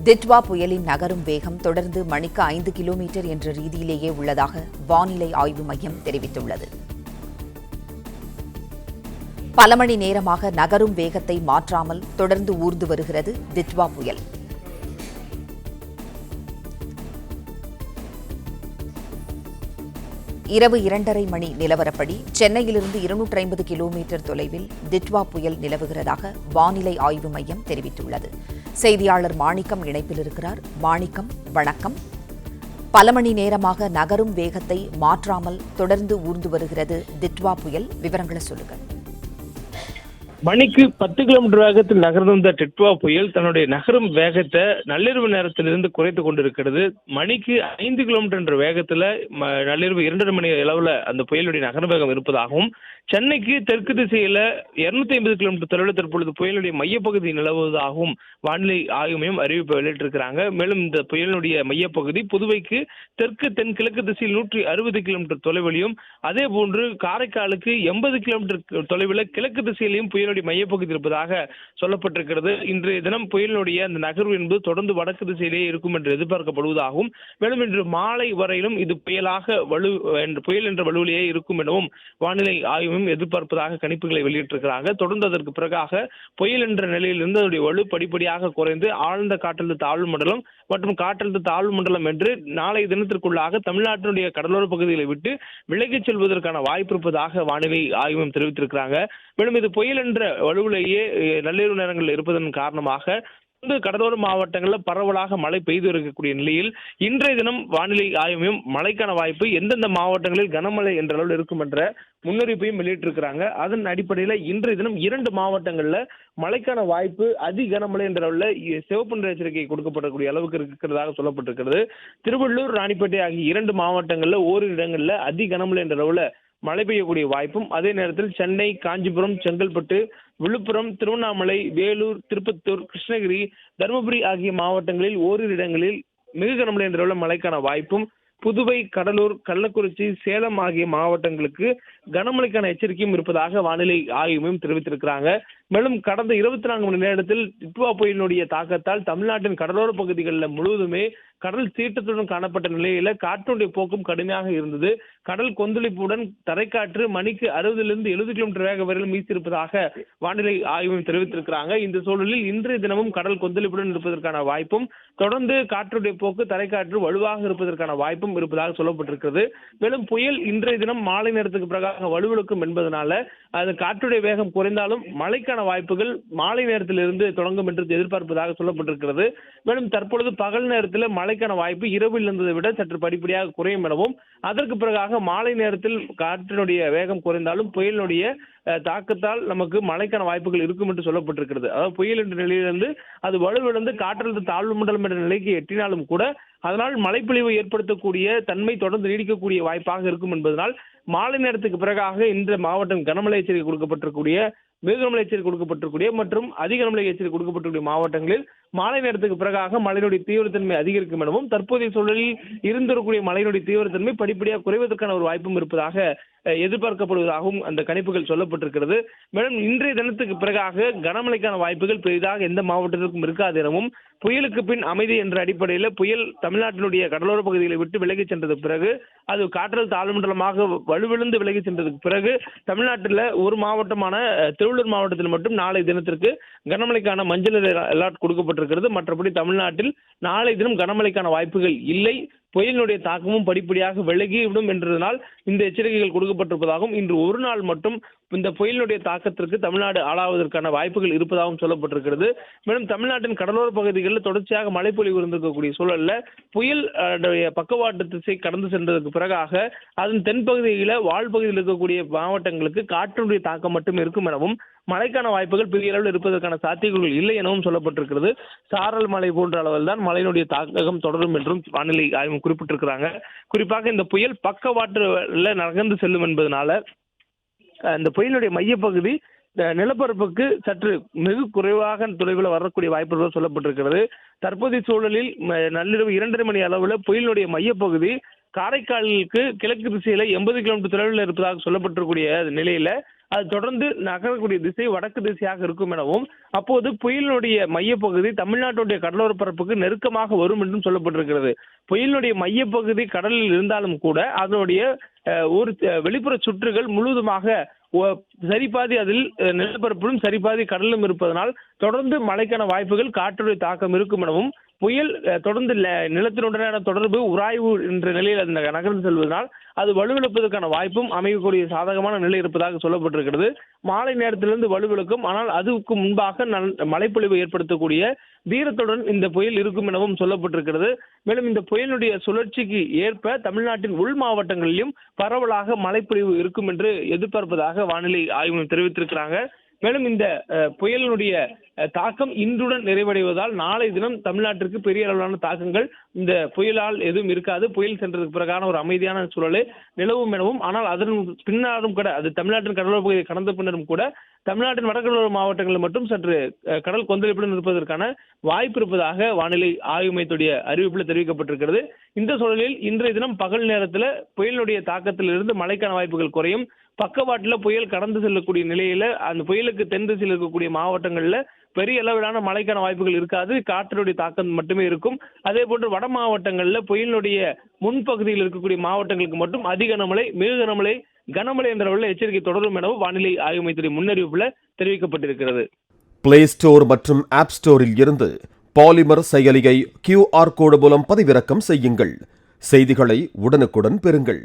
டிட்வா புயலின் நகரும் வேகம் தொடர்ந்து மணிக்கு 5 கிலோமீட்டர் என்ற ரீதியிலேயே உள்ளதாக வானிலை ஆய்வு மையம் தெரிவித்துள்ளது. பல மணி நேரமாக நகரும் வேகத்தை மாற்றாமல் தொடர்ந்து ஊர்ந்து வருகிறது டிட்வா புயல். இரவு 2:30 மணி நிலவரப்படி சென்னையிலிருந்து 250 கிலோமீட்டர் தொலைவில் டிட்வா புயல் நிலவுகிறதாக வானிலை ஆய்வு மையம் தெரிவித்துள்ளது. செய்தியாளர் மாணிக்கம் இணைப்பில் இருக்கிறார். மாணிக்கம், வணக்கம். பல மணி நேரமாக நகரும் வேகத்தை மாற்றாமல் தொடர்ந்து ஊர்ந்து வருகிறது டிட்வா புயல். விவரங்களை சொல்லுங்க. மணிக்கு 10 கிலோமீட்டர் வேகத்தில் நகர்ந்து வந்த டிட்வா புயல் தன்னுடைய நகரும் வேகத்தை நள்ளிரவு நேரத்திலிருந்து குறைத்துக் கொண்டிருக்கிறது. மணிக்கு 5 கிலோமீட்டர் என்ற வேகத்தில் நள்ளிரவு 2:30 மணி அளவில் அந்த புயலுடைய நகர வேகம் இருப்பதாகவும், சென்னைக்கு தெற்கு திசையில் 250 கிலோமீட்டர் தொலைவில் தற்பொழுது புயலுடைய மையப்பகுதி நிலவுவதாகவும் வானிலை ஆய்வு மையம் அறிவிப்பு வெளியிட்டிருக்கிறாங்க. மேலும் இந்த புயலினுடைய மையப்பகுதி புதுவைக்கு தெற்கு தென்கிழக்கு திசையில் 160 கிலோமீட்டர் தொலைவிலையும், அதே போன்று காரைக்காலுக்கு 80 கிலோமீட்டர் தொலைவில் கிழக்கு திசையிலையும் புயலுடைய மையப்பகுதி இருப்பதாக சொல்லப்பட்டிருக்கிறது. இன்றைய தினம் புயலினுடைய அந்த நகர்வு என்பது தொடர்ந்து வடக்கு திசையிலேயே இருக்கும் என்று எதிர்பார்க்கப்படுவதாகவும், மேலும் இன்று மாலை வரையிலும் இது புயல் என்ற வலுவிலேயே இருக்கும் எனவும் வானிலை ஆய்வும் எதிர்பார்ப்பதாக கணிப்புகளை வெளியிட்டிருக்கிறாங்க. தொடர்ந்து அதற்கு பிறகாக புயல் என்ற நிலையிலிருந்து அதனுடைய வலு படிப்படியாக குறைந்து ஆழ்ந்த காற்றழுத்த தாழ்வு மண்டலம் மற்றும் காற்றழுத்த தாழ்வு மண்டலம் என்று நாளை தினத்திற்குள்ளாக தமிழ்நாட்டினுடைய கடலோர பகுதிகளை விட்டு விலகிச் செல்வதற்கான வாய்ப்பு இருப்பதாக வானிலை ஆய்வு தெரிவித்திருக்கிறாங்க. மேலும் இது புயல் என்ற வலுவிலேயே நள்ளிரவு நேரங்களில் இருப்பதன் காரணமாக கடலோர மாவட்டங்களில் பரவலாக மழை பெய்து இருக்கக்கூடிய நிலையில் இன்றைய தினம் வானிலை ஆய்வு மையம் மழைக்கான வாய்ப்பு எந்தெந்த மாவட்டங்களில் கனமழை என்ற அளவில் இருக்கும் என்ற முன்னறிவிப்பையும் வெளியிட்டிருக்கிறாங்க. அதன் அடிப்படையில் இன்றைய தினம் 2 மாவட்டங்களில் மழைக்கான வாய்ப்பு அதி கனமழை என்ற அளவில் சிவப்பு நிற எச்சரிக்கை கொடுக்கப்படக்கூடிய அளவுக்கு இருக்கிறதாக சொல்லப்பட்டிருக்கிறது. திருவள்ளூர், ராணிப்பேட்டை ஆகிய 2 மாவட்டங்களில் ஓரிரு இடங்களில் அதி கனமழை என்ற அளவில் மழை பெய்யக்கூடிய வாய்ப்பும், அதே நேரத்தில் சென்னை, காஞ்சிபுரம், செங்கல்பட்டு, விழுப்புரம், திருவண்ணாமலை, வேலூர், திருப்பத்தூர், கிருஷ்ணகிரி, தருமபுரி ஆகிய மாவட்டங்களில் ஓரிரு இடங்களில் மிக கனமழை என்ற அளவில் மழைக்கான வாய்ப்பும், புதுவை, கடலூர், கள்ளக்குறிச்சி, சேலம் ஆகிய மாவட்டங்களுக்கு கனமழைக்கான எச்சரிக்கையும் இருப்பதாக வானிலை ஆய்வு மையம் தெரிவித்திருக்கிறாங்க. மேலும் கடந்த 24 மணி நேரத்தில் டிட்வா புயலினுடைய தாக்கத்தால் தமிழ்நாட்டின் கடலோர பகுதிகளில் முழுவதுமே கடல் சீற்றத்துடன் காணப்பட்ட நிலையில காற்றுடைய போக்கும் கடுமையாக இருந்தது. கடல் கொந்தளிப்புடன் தரைக்காற்று மணிக்கு 60 to 70 கிலோமீட்டர் வேக வரையில் வீசியிருப்பதாக வானிலை ஆய்வு தெரிவித்திருக்கிறாங்க. இந்த சூழலில் இன்றைய தினமும் கடல் கொந்தளிப்புடன் இருப்பதற்கான வாய்ப்பும், தொடர்ந்து காற்றுடைய போக்கு தரைக்காற்று வலுவாக இருப்பதற்கான வாய்ப்பும் இருப்பதாக சொல்லப்பட்டிருக்கிறது. மேலும் புயல் இன்றைய தினம் மாலை நேரத்துக்கு பிறகாக வலுவிழக்கும் என்பதனால அது காற்றுடைய வேகம் குறைந்தாலும் மழைக்கான வாய்ப்புகள் மாலை நேரத்திலிருந்து தொடங்கும் என்று எதிர்பார்ப்பதாக சொல்லப்பட்டிருக்கிறது. மேலும் தற்பொழுது பகல் நேரத்தில் மழைக்கான வாய்ப்பு இரவில் இருந்ததை விட சற்று படிப்படியாக குறையும் எனவும், அதற்கு பிறகாக மாலை நேரத்தில் காற்றினுடைய வேகம் குறைந்தாலும் புயலினுடைய தாக்கத்தால் நமக்கு மழைக்கான வாய்ப்புகள் இருக்கும் என்று சொல்லப்பட்டிருக்கிறது. அதாவது புயல் என்ற நிலையிலிருந்து அது வலுவிழந்து காற்றழுத்த தாழ்வு மண்டலம் என்ற நிலைக்கு எட்டினாலும் கூட அதனால் மழைப்பொழிவு ஏற்படுத்தக்கூடிய தன்மை தொடர்ந்து நீடிக்கக்கூடிய வாய்ப்பாக இருக்கும் என்பதனால் மாலை நேரத்துக்கு பிறகாக இந்த மாவட்டம் கனமழை எச்சரிக்கை கொடுக்கப்பட்டிருக்கூடிய, மிக கனமழை எச்சரிக்கை கொடுக்கப்பட்டிருக்கூடிய மற்றும் அதிக கனமழை எச்சரிக்கை கொடுக்கப்பட்டிருக்கூடிய மாவட்டங்களில் மாலை நேரத்துக்கு பிறகாக மழையினுடைய தீவிரத்தன்மை அதிகரிக்கும் எனவும், தற்போதைய சூழலில் இருந்திருக்கக்கூடிய மழையினுடைய தீவிரத்தன்மை படிப்படியாக குறைவதற்கான ஒரு வாய்ப்பும் இருப்பதாக எதிர்பார்க்கப்படுவதாகவும் அந்த கணிப்புகள் சொல்லப்பட்டிருக்கிறது. மேலும் இன்றைய தினத்துக்கு பிறகாக கனமழைக்கான வாய்ப்புகள் பெரிதாக எந்த மாவட்டத்திற்கும் இருக்காது எனவும், புயலுக்கு பின் அமைதி என்ற அடிப்படையில் புயல் தமிழ்நாட்டினுடைய கடலோர பகுதிகளை விட்டு விலகி சென்றதுக்கு பிறகு அது காற்றழுத்த தாழ்வு மண்டலமாக வலுவிழந்து விலகி சென்றதுக்கு பிறகு தமிழ்நாட்டில் ஒரு மாவட்டமான திருவள்ளூர் மாவட்டத்தில் மட்டும் நாளை தினத்திற்கு கனமழைக்கான மஞ்சள் அலர்ட் கொடுக்கப்பட்டிருக்கிறது. மற்றபடி தமிழ்நாட்டில் நாளை தினம் கனமழைக்கான வாய்ப்புகள் இல்லை. புயலினுடைய தாக்கமும் படிப்படியாக விலகிவிடும் என்றதனால் இந்த எச்சரிக்கைகள் கொடுக்கப்பட்டிருப்பதாகவும், இன்று ஒரு நாள் மட்டும் இந்த புயலினுடைய தாக்கத்திற்கு தமிழ்நாடு ஆளாவதற்கான வாய்ப்புகள் இருப்பதாகவும் சொல்லப்பட்டிருக்கிறது. மேலும் தமிழ்நாட்டின் கடலோர பகுதிகளில் தொடர்ச்சியாக மழைப்பொழிவு இருந்திருக்கக்கூடிய சூழல்ல புயல் பக்கவாட்டு திசை கடந்து சென்றதற்கு பிறகாக அதன் தென்பகுதியில் வாழ்பகுதியில் இருக்கக்கூடிய மாவட்டங்களுக்கு காற்றினுடைய தாக்கம் மட்டும் இருக்கும் எனவும், மழைக்கான வாய்ப்புகள் பெரிய அளவில் இருப்பதற்கான சாத்தியக்கூறுகள் இல்லை எனவும் சொல்லப்பட்டிருக்கிறது. சாரல் மழை போன்ற அளவில் தான் மழையினுடைய தாக்கம் தொடரும் என்றும் வானிலை ஆய்வு குறிப்பிட்டிருக்கிறாங்க. குறிப்பாக இந்த புயல் பக்கவாட்டுல நகர்ந்து செல்லும் என்பதனால இந்த புயலுடைய மையப்பகுதி நிலப்பரப்புக்கு சற்று மிக குறைவாக தொலைவில் வரக்கூடிய வாய்ப்புகள் சொல்லப்பட்டிருக்கிறது. தற்போதைய சூழலில் நள்ளிரவு 2:30 மணி அளவில் புயலுடைய மையப்பகுதி காரைக்காலுக்கு கிழக்கு திசையில 80 கிலோமீட்டர் தொலைவில் இருப்பதாக சொல்லப்பட்டிருக்கூடிய நிலையில அது தொடர்ந்து நகரக்கூடிய திசை வடக்கு திசையாக இருக்கும் எனவும், அப்போது புயலினுடைய மையப்பகுதி தமிழ்நாட்டுடைய கடலோர பரப்புக்கு நெருக்கமாக வரும் என்றும் சொல்லப்பட்டிருக்கிறது. புயலினுடைய மையப்பகுதி கடலில் இருந்தாலும் கூட அதனுடைய ஒரு வெளிப்புற சுற்றுகள் முழுவதுமாக சரிபாதி அதில் நிலப்பரப்பிலும் சரிபாதி கடலும் இருப்பதனால் தொடர்ந்து மழைக்கான வாய்ப்புகள், காற்றுடைய தாக்கம் இருக்கும் எனவும், புயல் தொடர்ந்து நிலத்தினுடனான தொடர்பு உராய்வு என்ற நிலையில் அது நகர்ந்து செல்வதனால் அது வலுவிழப்பதற்கான வாய்ப்பும் அமையக்கூடிய சாதகமான நிலை இருப்பதாக சொல்லப்பட்டிருக்கிறது. மாலை நேரத்திலிருந்து வலுவிழக்கும், ஆனால் அதுக்கு முன்பாக மழைப்பொழிவு ஏற்படுத்தக்கூடிய தீரத்துடன் இந்த புயல் இருக்கும் எனவும் சொல்லப்பட்டிருக்கிறது. மேலும் இந்த புயலுடைய சுழற்சிக்கு ஏற்ப தமிழ்நாட்டின் உள் மாவட்டங்களிலும் பரவலாக மழைப்பொழிவு இருக்கும் என்று எதிர்பார்ப்பதாக வானிலை ஆய்வு மையம் தெரிவித்திருக்கிறாங்க. மேலும் இந்த புயலினுடைய தாக்கம் இன்றுடன் நிறைவடைவதால் நாளை தினம் தமிழ்நாட்டிற்கு பெரிய அளவிலான தாக்கங்கள் இந்த புயலால் எதுவும் இருக்காது. புயல் சென்றதுக்கு பிறகான ஒரு அமைதியான சூழலை நிலவும் எனவும், ஆனால் அதன் பின்னாலும் கூட அது தமிழ்நாட்டின் கடலோர பகுதியை கடந்த பின்னரும் கூட தமிழ்நாட்டின் வடகடலோர மாவட்டங்களில் மட்டும் சற்று கடல் கொந்தளிப்புடன் இருப்பதற்கான வாய்ப்பு இருப்பதாக வானிலை ஆய்வு மையத்துடைய அறிவிப்பில் தெரிவிக்கப்பட்டிருக்கிறது. இந்த சூழலில் இன்றைய தினம் பகல் நேரத்தில் புயலுடைய தாக்கத்திலிருந்து மழைக்கான வாய்ப்புகள் குறையும். பக்கவாட்டில் புயல் கடந்து செல்லக்கூடிய நிலையில அந்த புயலுக்கு தென் திசையில் இருக்கக்கூடிய மாவட்டங்களில் பெரிய அளவிலான மழைக்கான வாய்ப்புகள் இருக்காது. காற்றினுடைய தாக்கம் மட்டுமே இருக்கும். அதே போன்று வட மாவட்டங்களில் புயலினுடைய முன்பகுதியில் இருக்கக்கூடிய மாவட்டங்களுக்கு மட்டும் அதிக கனமழை, மிக கனமழை, கனமழை என்ற அளவில் எச்சரிக்கை தொடரும் எனவும் வானிலை ஆய்வு மையத்துடைய முன்னறிவிப்புல தெரிவிக்கப்பட்டிருக்கிறது. பிளே ஸ்டோர் மற்றும் ஆப் ஸ்டோரில் இருந்து பாலிமர் செயலியை QR கோடு மூலம் பதிவிறக்கம் செய்யுங்கள். செய்திகளை உடனுக்குடன் பெறுங்கள்.